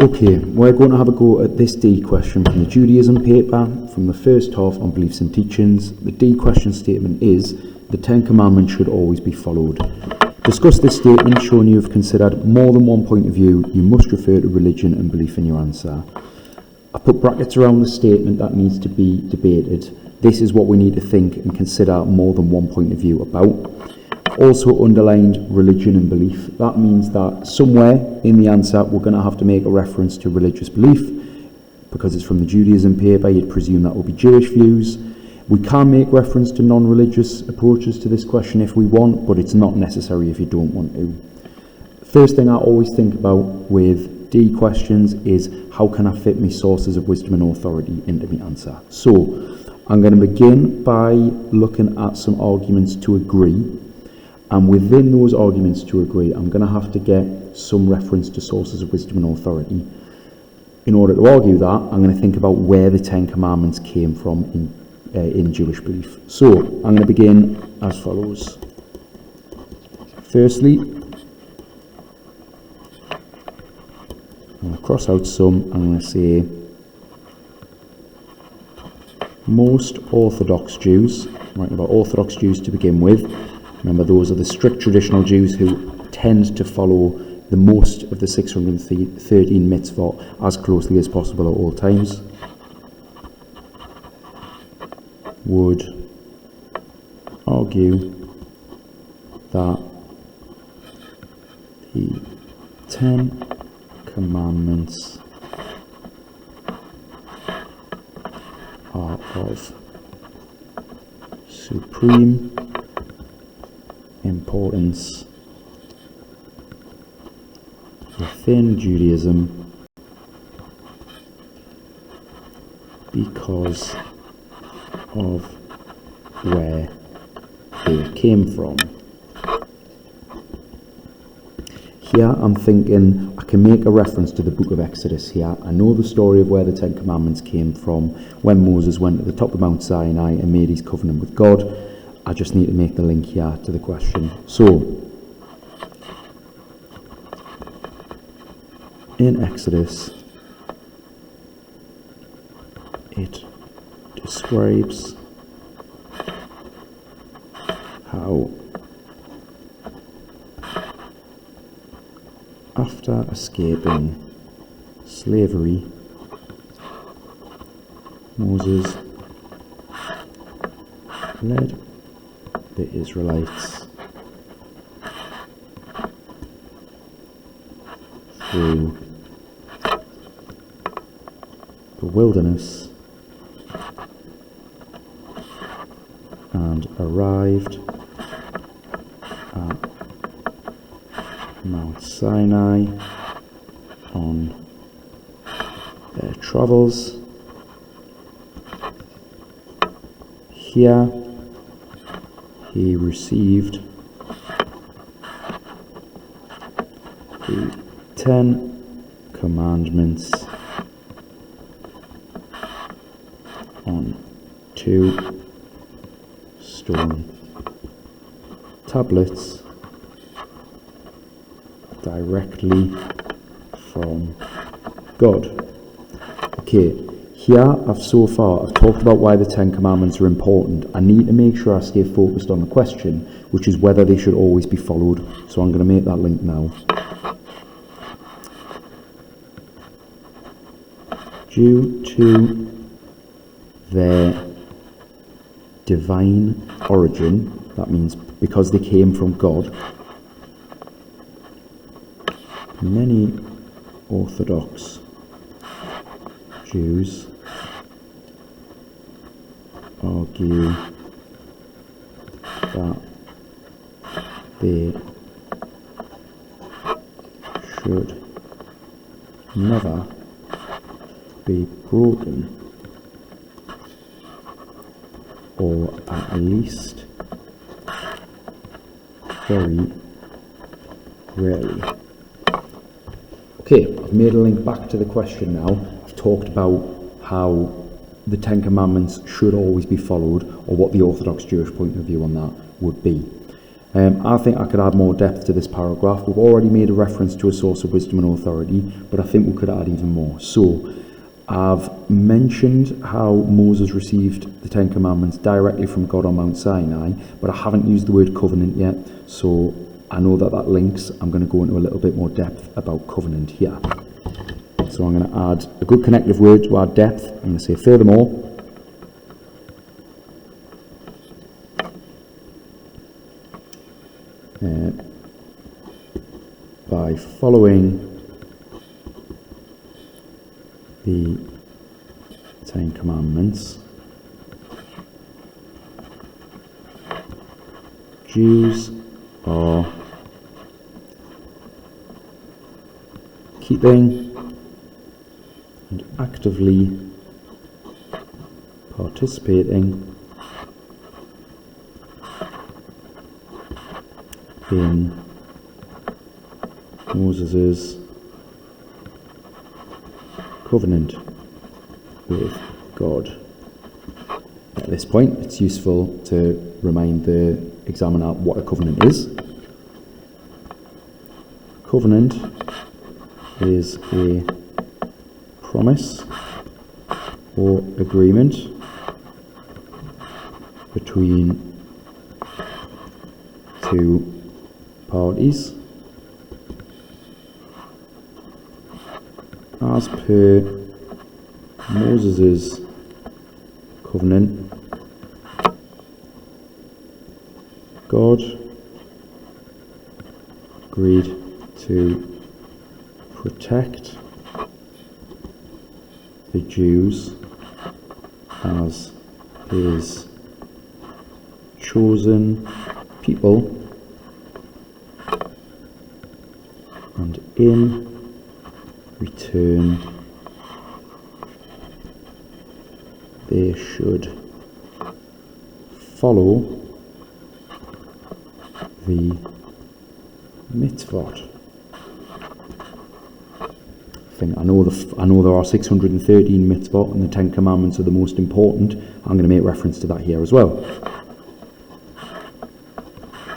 Okay, we're going to have a go at this D question from the Judaism Paper, from the first half on beliefs and teachings. The D question statement is, the Ten Commandments should always be followed. Discuss this statement, showing you have considered more than one point of view. You must refer to religion and belief in your answer. I put brackets around the statement that needs to be debated. This is what we need to think and consider more than one point of view about. Also underlined religion and belief. That means that somewhere in the answer we're going to have to make a reference to religious belief. Because it's from the Judaism Paper, you'd presume that will be Jewish views. We can make reference to non-religious approaches to this question if we want, but it's not necessary if you don't want to. First thing I always think about with D questions is, how can I fit my sources of wisdom and authority into my answer? So I'm going to begin by looking at some arguments to agree. And within those arguments to agree, I'm going to have to get some reference to sources of wisdom and authority. In order to argue that, I'm going to think about where the Ten Commandments came from in Jewish belief. So I'm going to begin as follows. Firstly, I'm going to cross out some. I'm going to say most Orthodox Jews. I'm writing about Orthodox Jews to begin with. Remember, those are the strict traditional Jews who tend to follow the most of the 613 mitzvot as closely as possible at all times. Would argue that the Ten Commandments are of supreme importance within Judaism because of where they came from. Here I'm thinking I can make a reference to the book of Exodus here. I know the story of where the Ten Commandments came from, when Moses went to the top of Mount Sinai and made his covenant with God. I just need to make the link here to the question. So, in Exodus, it describes how after escaping slavery, Moses led the Israelites through the wilderness and arrived at Mount Sinai on their travels. Here he received the Ten Commandments on 2 stone tablets directly from God. Okay, here I've talked about why the Ten Commandments are important. I need to make sure I stay focused on the question, which is whether they should always be followed. So I'm going to make that link now. Due to their divine origin, that means because they came from God, many Orthodox Jews argue that they should never be broken, or at least very rarely. Okay, I've made a link back to the question now. I've talked about how the Ten Commandments should always be followed, or what the Orthodox Jewish point of view on that would be. I think I could add more depth to this paragraph. We've already made a reference to a source of wisdom and authority, but I think we could add even more. So, I've mentioned how Moses received the Ten Commandments directly from God on Mount Sinai, but I haven't used the word covenant yet, so I know that that links. I'm going to go into a little bit more depth about covenant here. So I'm going to add a good connective word to add depth. I'm going to say furthermore. By following the Ten Commandments, Jews are keeping and actively participating in Moses' covenant with God. At this point, it's useful to remind the examiner what a covenant is. Covenant is a promise or agreement between two parties as per Moses' covenant. God agreed to protect the Jews as his chosen people, and in return they should follow the mitzvot. I know there are 613 mitzvot, and the Ten Commandments are the most important. I'm going to make reference to that here as well.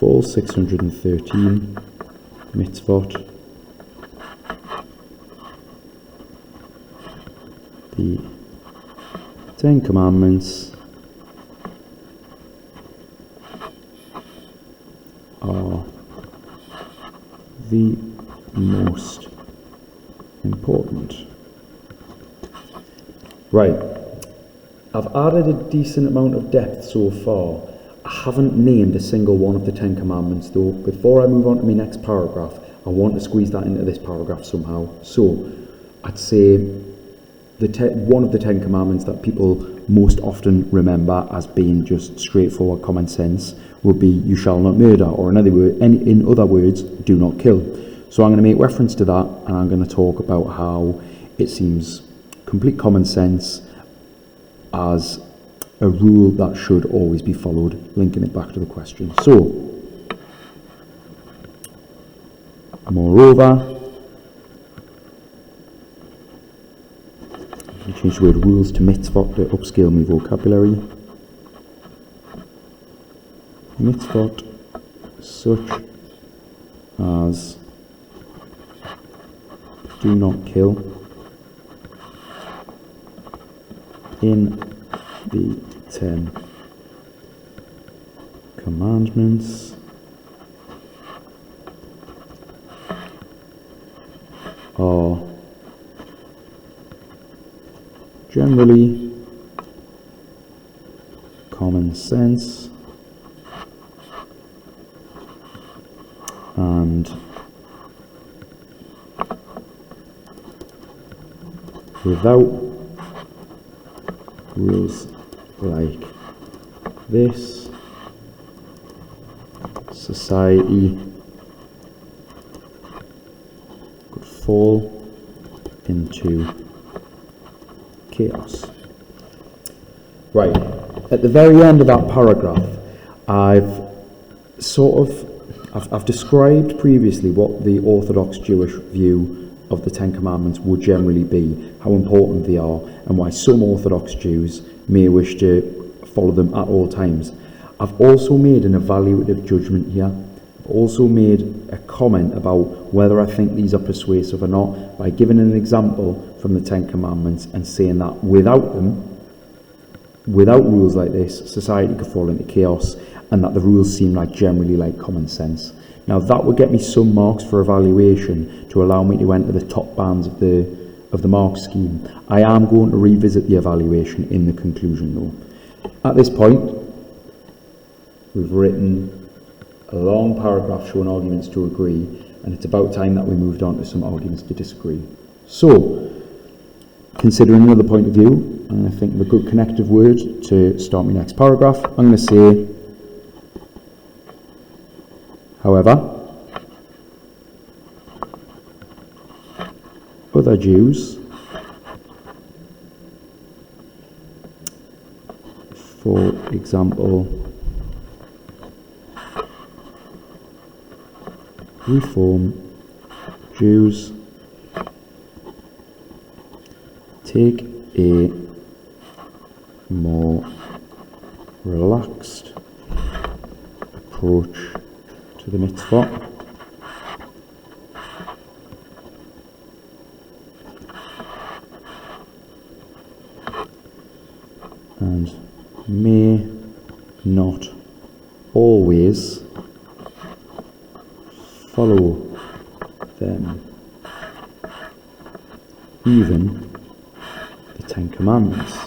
All 613 mitzvot, the Ten Commandments are the most important. Right, I've added a decent amount of depth so far. I haven't named a single one of the Ten Commandments though. Before I move on to my next paragraph, I want to squeeze that into this paragraph somehow. So, I'd say one of the Ten Commandments that people most often remember as being just straightforward common sense would be "you shall not murder," or in other words, "do not kill." So I'm going to make reference to that, and I'm going to talk about how it seems complete common sense as a rule that should always be followed, linking it back to the question. So, moreover, I change the word rules to mitzvot to upscale my vocabulary. Mitzvot such as do not kill in the Ten Commandments are generally common sense and without rules like this, society could fall into chaos. Right, at the very end of that paragraph, I've described previously what the Orthodox Jewish view of the Ten Commandments would generally be, how important they are, and why some Orthodox Jews may wish to follow them at all times. I've also made an evaluative judgment here. also made a comment about whether I think these are persuasive or not by giving an example from the Ten Commandments and saying that without them, without rules like this, society could fall into chaos, and that the rules seem like generally like common sense. Now that would get me some marks for evaluation to allow me to enter the top bands of the mark scheme. I am going to revisit the evaluation in the conclusion though. At this point, we've written a long paragraph showing arguments to agree, and it's about time that we moved on to some arguments to disagree. So, considering another point of view, and I think of a good connective word to start my next paragraph, I'm going to say, however, other Jews, for example, Reform Jews, take a more relaxed approach to the mitzvah and may not always follow them, even the Ten Commandments.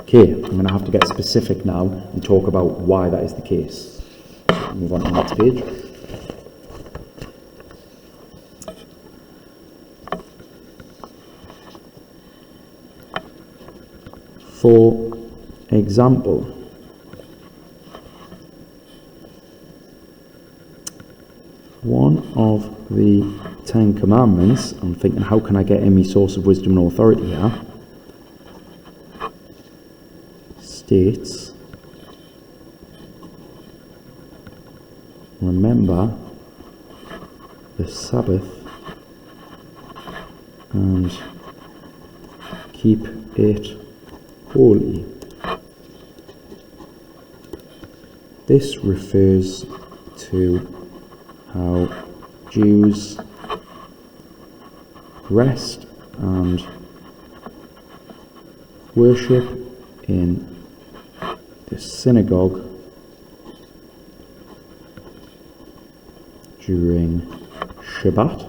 Okay, I'm going to have to get specific now and talk about why that is the case. So move on to the next page. For example, one of the Ten Commandments, I'm thinking, how can I get any source of wisdom and authority here, states, remember the Sabbath and keep it holy. This refers to how Jews rest and worship in the synagogue during Shabbat.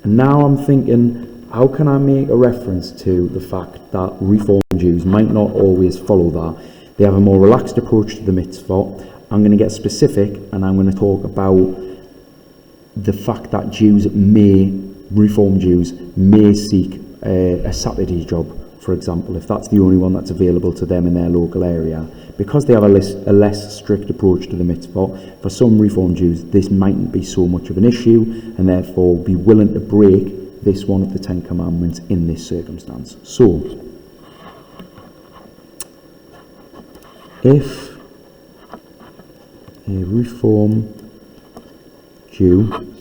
And now I'm thinking, how can I make a reference to the fact that Reform Jews might not always follow that? They have a more relaxed approach to the mitzvah. I'm going to get specific, and I'm going to talk about the fact that Reform Jews may seek a Saturday job, for example, if that's the only one that's available to them in their local area. Because they have a less strict approach to the mitzvah, for some Reform Jews this mightn't be so much of an issue, and therefore be willing to break this one of the Ten Commandments in this circumstance. So, if a Reform Jew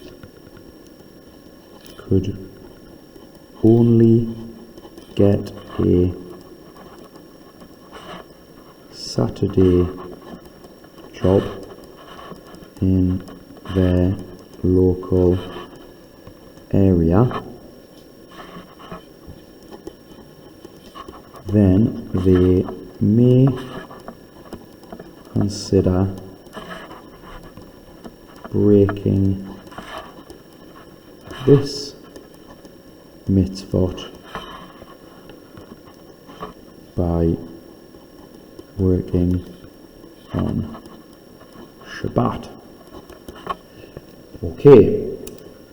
could only get a Saturday job in their local area, then they may consider breaking this mitzvot by working on Shabbat. Okay,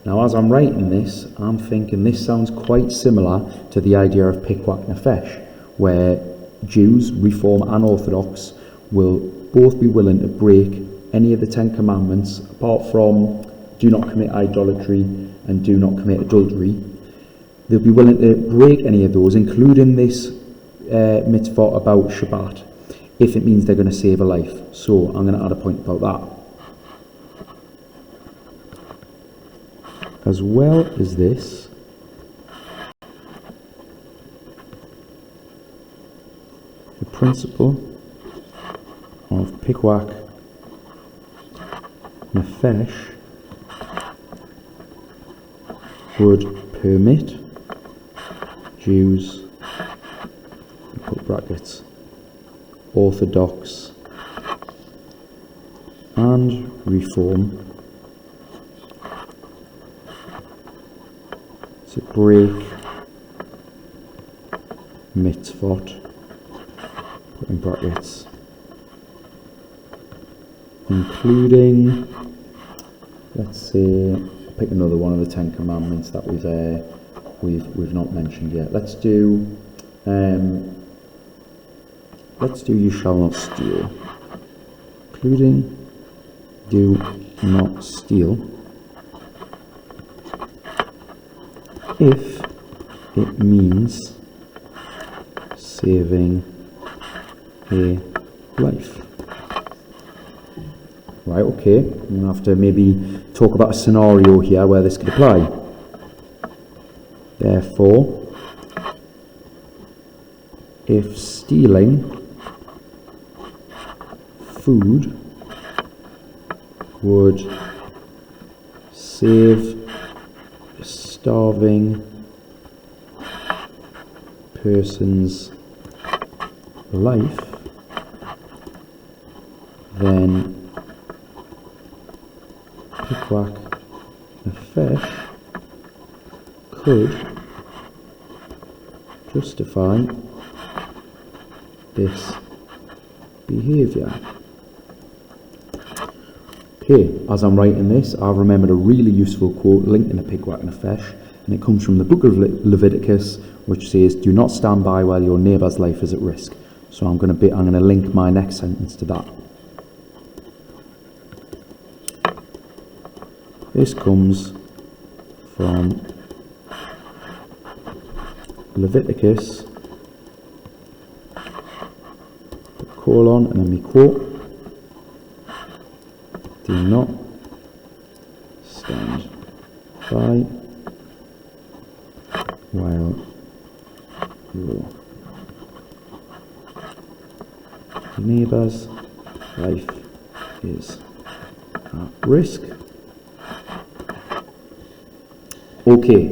now as I'm writing this, I'm thinking this sounds quite similar to the idea of Pikwak Nefesh, where Jews, Reform and Orthodox, will both be willing to break any of the Ten Commandments, apart from do not commit idolatry and do not commit adultery. They'll be willing to break any of those, including this mitzvah about Shabbat, if it means they're going to save a life. So I'm going to add a point about that. As well as this, principle of Pikwak Nefesh would permit Jews, put brackets, Orthodox and Reform to break mitzvot, put in brackets, including, let's say, pick another one of the Ten Commandments that we've not mentioned yet. Let's do you shall not steal, including do not steal if it means saving a life. Right, okay, I'm going to have to maybe talk about a scenario here where this could apply. Therefore, if stealing food would save a starving person's life, then Pikwak Nefesh could justify this behaviour. Okay, as I'm writing this, I've remembered a really useful quote linked in the Pikwak Nefesh, and it comes from the book of Leviticus, which says, "Do not stand by while your neighbour's life is at risk." So I'm going to link my next sentence to that. This comes from Leviticus, colon, and then we quote, "Do not stand by while your neighbour's life is at risk." Okay,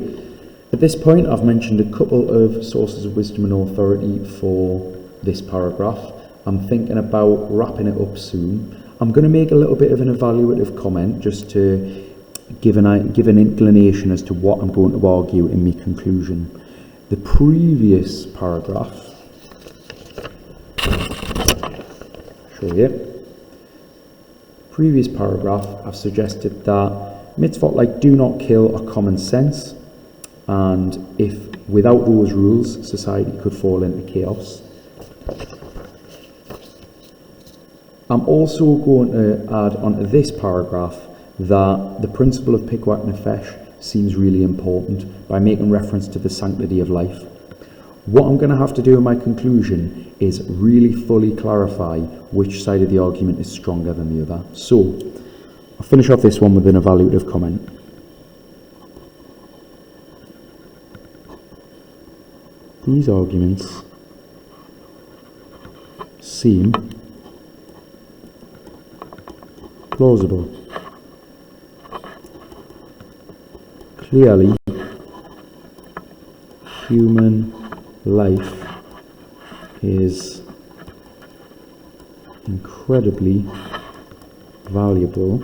at this point I've mentioned a couple of sources of wisdom and authority for this paragraph. I'm thinking about wrapping it up soon. I'm going to make a little bit of an evaluative comment just to give an inclination as to what I'm going to argue in my conclusion. The previous paragraph, I've suggested that mitzvot like do not kill are common sense, and if without those rules society could fall into chaos. I'm also going to add onto this paragraph that the principle of Pikwak Nefesh seems really important by making reference to the sanctity of life. What I'm going to have to do in my conclusion is really fully clarify which side of the argument is stronger than the other. So, I'll finish off this one with an evaluative comment. These arguments seem plausible. Clearly, human life is incredibly valuable,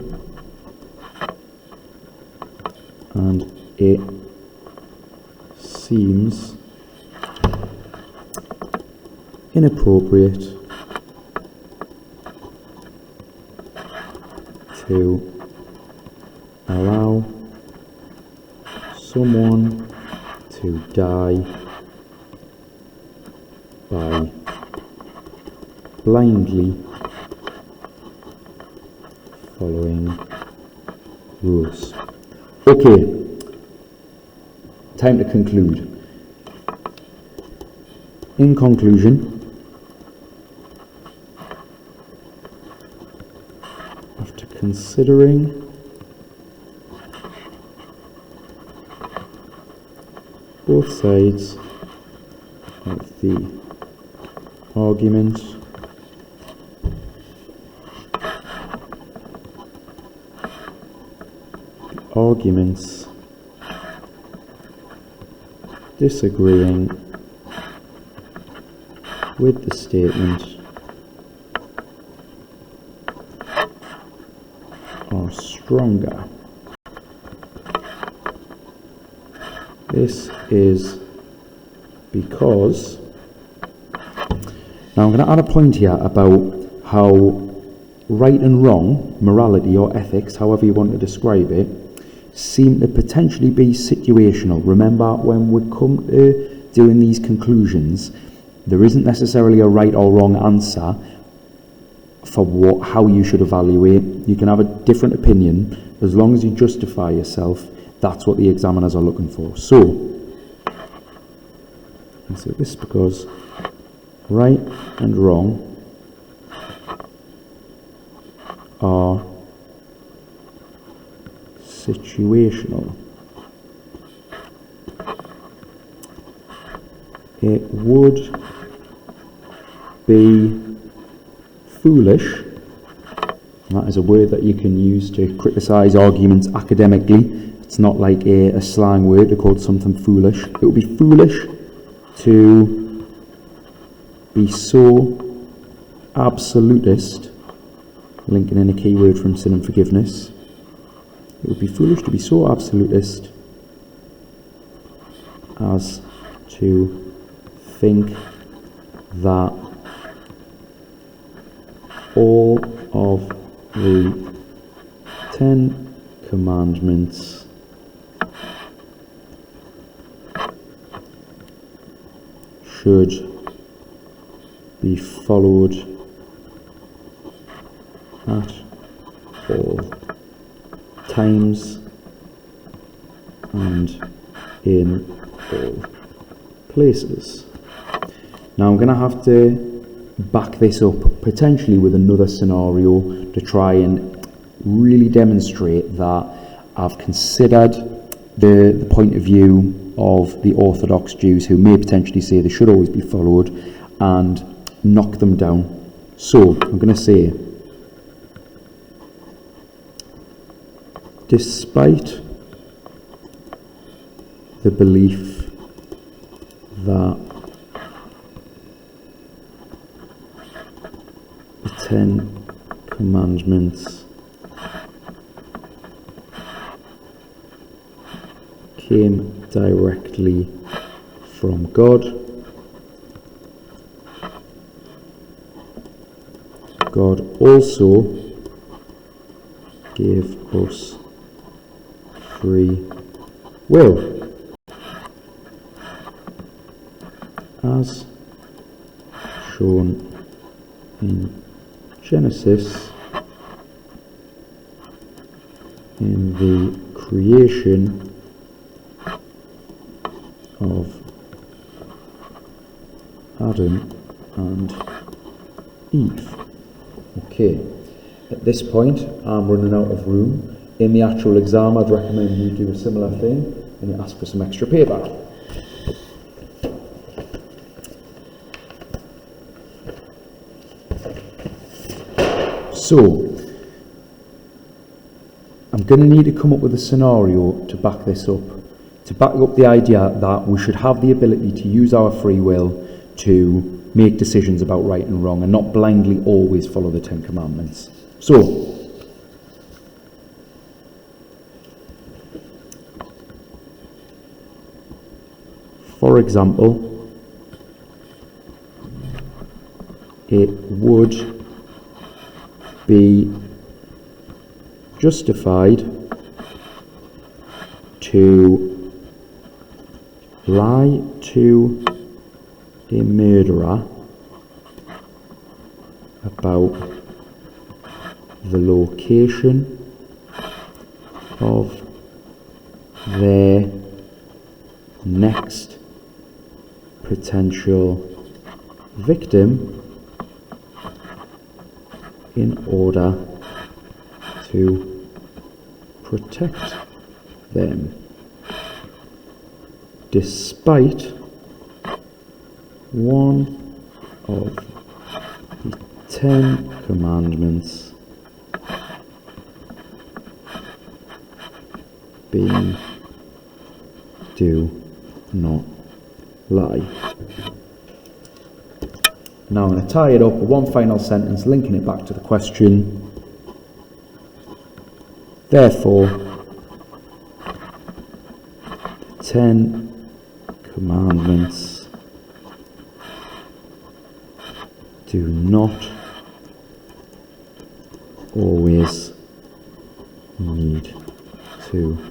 and it seems inappropriate to allow someone to die by blindly following rules. Okay, time to conclude. In conclusion, after considering both sides of the arguments disagreeing with the statement are stronger. This is because... Now I'm going to add a point here about how right and wrong, morality or ethics, however you want to describe it, seem to potentially be situational. Remember, when we come to doing these conclusions, there isn't necessarily a right or wrong answer for how you should evaluate. You can have a different opinion. As long as you justify yourself, that's what the examiners are looking for. So this is because right and wrong are situational. It would be foolish, and that is a word that you can use to criticise arguments academically. It's not like a slang word to call something foolish. It would be foolish to be so absolutist, linking in a key word from sin and forgiveness. It would be foolish to be so absolutist as to think that all of the 10 Commandments should be followed at all times and in all places. Now I'm going to have to back this up potentially with another scenario to try and really demonstrate that I've considered the point of view of the Orthodox Jews, who may potentially say they should always be followed, and knock them down. So I'm going to say, despite the belief that the 10 Commandments came directly from God, God also gave us free will, as shown in Genesis, in the creation of Adam and Eve. Okay, at this point I'm running out of room. In the actual exam, I'd recommend you do a similar thing and you ask for some extra paper. So, I'm going to need to come up with a scenario to back this up. To back up the idea that we should have the ability to use our free will to make decisions about right and wrong and not blindly always follow the 10 Commandments. So, for example, it would be justified to lie to a murderer about the location of their next potential victim in order to protect them, despite one of Ten Commandments being do not lie. Now I'm going to tie it up with one final sentence linking it back to the question. Therefore, 10 Commandments do not always need to